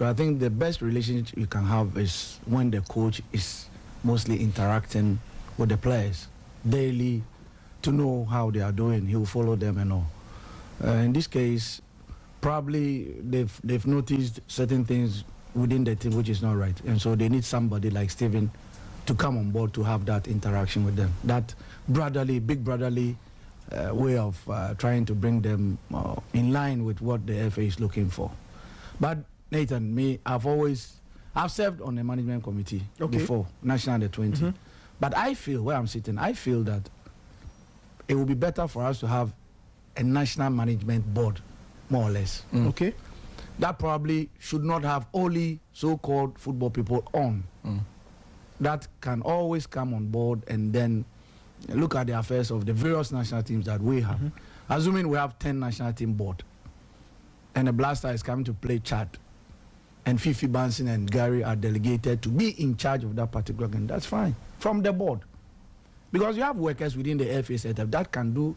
So I think the best relationship you can have is when the coach is mostly interacting with the players daily to know how they are doing. He will follow them and all. In this case, probably they've noticed certain things within the team which is not right, and so they need somebody like Stephen to come on board to have that interaction with them. That brotherly, big brotherly way of trying to bring them in line with what the FA is looking for. But Nathan, I've served on the management committee before, National Under 20. But I feel, where I'm sitting, I feel that it would be better for us to have a national management board, more or less. Okay. That probably should not have only so-called football people on. That can always come on board and then look at the affairs of the various national teams that we have. Assuming we have 10 national team board, and the Blaster is coming to play Chad, and Fifi Banson and Gary are delegated to be in charge of that particular game, that's fine, from the board. Because you have workers within the FA setup that can do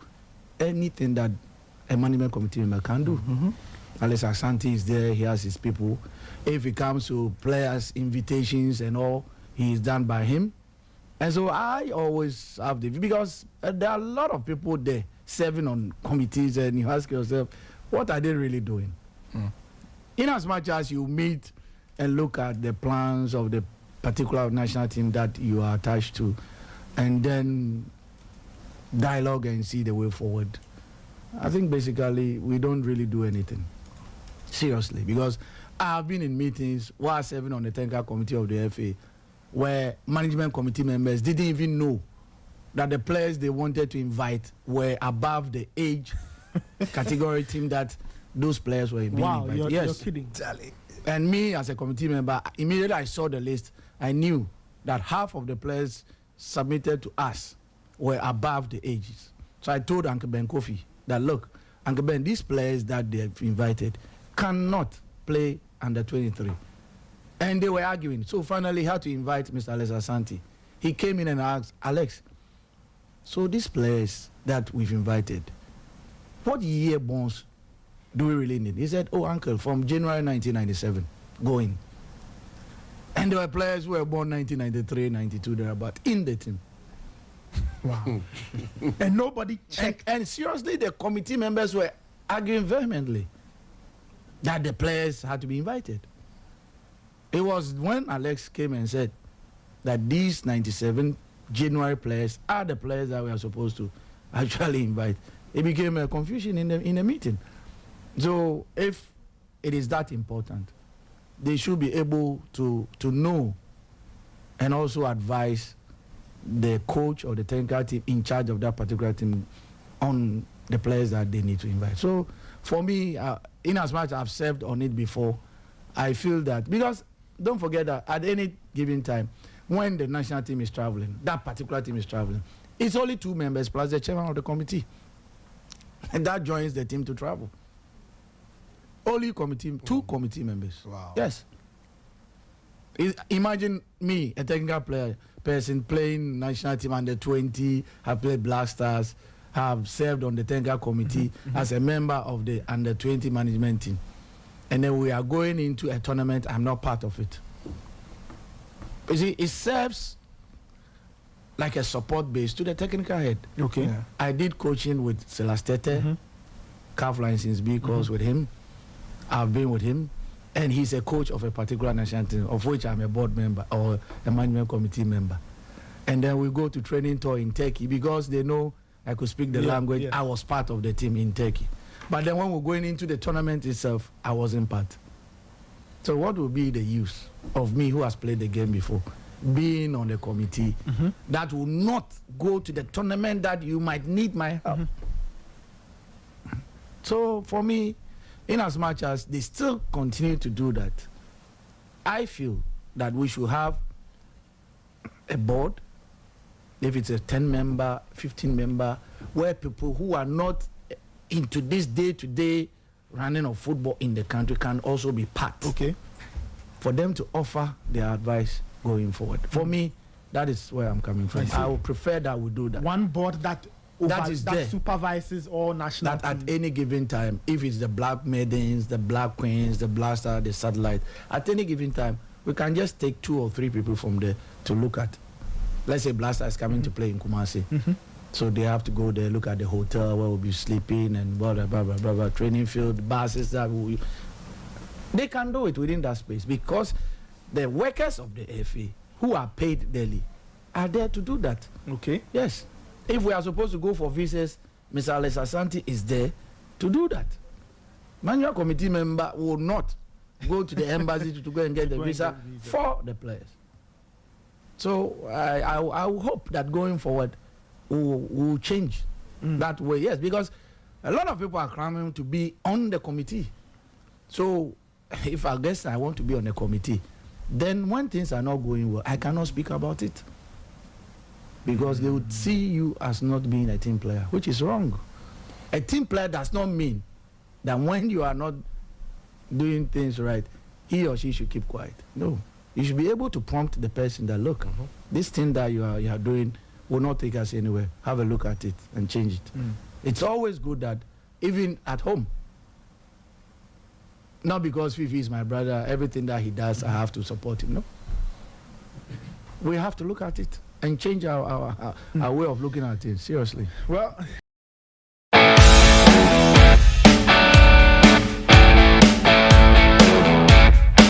anything that a management committee member can do. Alex Asante is there, he has his people. If it comes to players' invitations and all, he is done by him. And so I always have the view, because there are a lot of people there serving on committees, and you ask yourself, what are they really doing? In as much as you meet and look at the plans of the particular national team that you are attached to, and then dialogue and see the way forward, I think basically we don't really do anything. Seriously, because I have been in meetings while serving on the technical committee of the FA where management committee members didn't even know that the players they wanted to invite were above the age category team that those players were being invited. Wow, yes. you're kidding. And me as a committee member, immediately I saw the list, I knew that half of the players submitted to us were above the ages. So I told Uncle Ben Kofi that, look, Uncle Ben, these players that they've invited cannot play under 23. And they were arguing. So finally, he had to invite Mr. Alex Asante. He came in and asked, Alex, so these players that we've invited, what year bonds do we really need? He said, oh, uncle, from January 1997, going. And there were players who were born 1993, 92, thereabout, in the team. Wow. And nobody checked. And seriously, the committee members were arguing vehemently that the players had to be invited. It was when Alex came and said that these 97 January players are the players that we are supposed to actually invite. It became a confusion in the meeting. So if it is that important, they should be able to know and also advise the coach or the technical team in charge of that particular team on the players that they need to invite. So for me, in as much as I've served on it before, I feel that, because don't forget that at any given time, when the national team is traveling, that particular team is traveling, it's only 2 members plus the chairman of the committee. And that joins the team to travel. Only committee, 2 committee members. Wow. Yes. Imagine me, a technical person playing national team under 20, have played Blasters, have served on the technical committee as a member of the under 20 management team. And then we are going into a tournament, I'm not part of it. You see, it serves like a support base to the technical head. Okay. Yeah. I did coaching with Celastete, CAF license B course with him. I've been with him, and he's a coach of a particular national team, of which I'm a board member or a management committee member. And then we go to training tour in Turkey because they know I could speak the language. Yeah. I was part of the team in Turkey. But then when we're going into the tournament itself, I wasn't part. So what will be the use of me, who has played the game before, being on the committee that will not go to the tournament that you might need my help? So for me, in as much as they still continue to do that, I feel that we should have a board, if it's a 10-member, 15-member, where people who are not into this day-to-day running of football in the country can also be part. Okay. For them to offer their advice going forward. For me, that is where I'm coming from. I would prefer that we do that. One board that that is there, supervises all national that at teams. any given time, if it's the Black Maidens, the Black Queens, the Blaster, the Satellite, at any given time, we can just take 2 or 3 people from there to look at. Let's say Blaster is coming to play in Kumasi. So they have to go there, look at the hotel where we'll be sleeping and blah, blah, blah, blah, blah, blah, training field, buses that we... They can do it within that space because the workers of the FA who are paid daily are there to do that. Okay. Yes. If we are supposed to go for visas, Mr. Alex Asante is there to do that. Manual committee member will not go to the embassy to go and get the visa for the players. So I will hope that going forward will change that way. Yes, because a lot of people are clamoring to be on the committee. So if I guess I want to be on the committee, then when things are not going well, I cannot speak about it. Because they would see you as not being a team player, which is wrong. A team player does not mean that when you are not doing things right, he or she should keep quiet. No. You should be able to prompt the person that, look, this thing that you are doing will not take us anywhere. Have a look at it and change it. It's always good that, even at home, not because Fifi is my brother, everything that he does, I have to support him. No. We have to look at it and change our way of looking at it. Seriously. Well,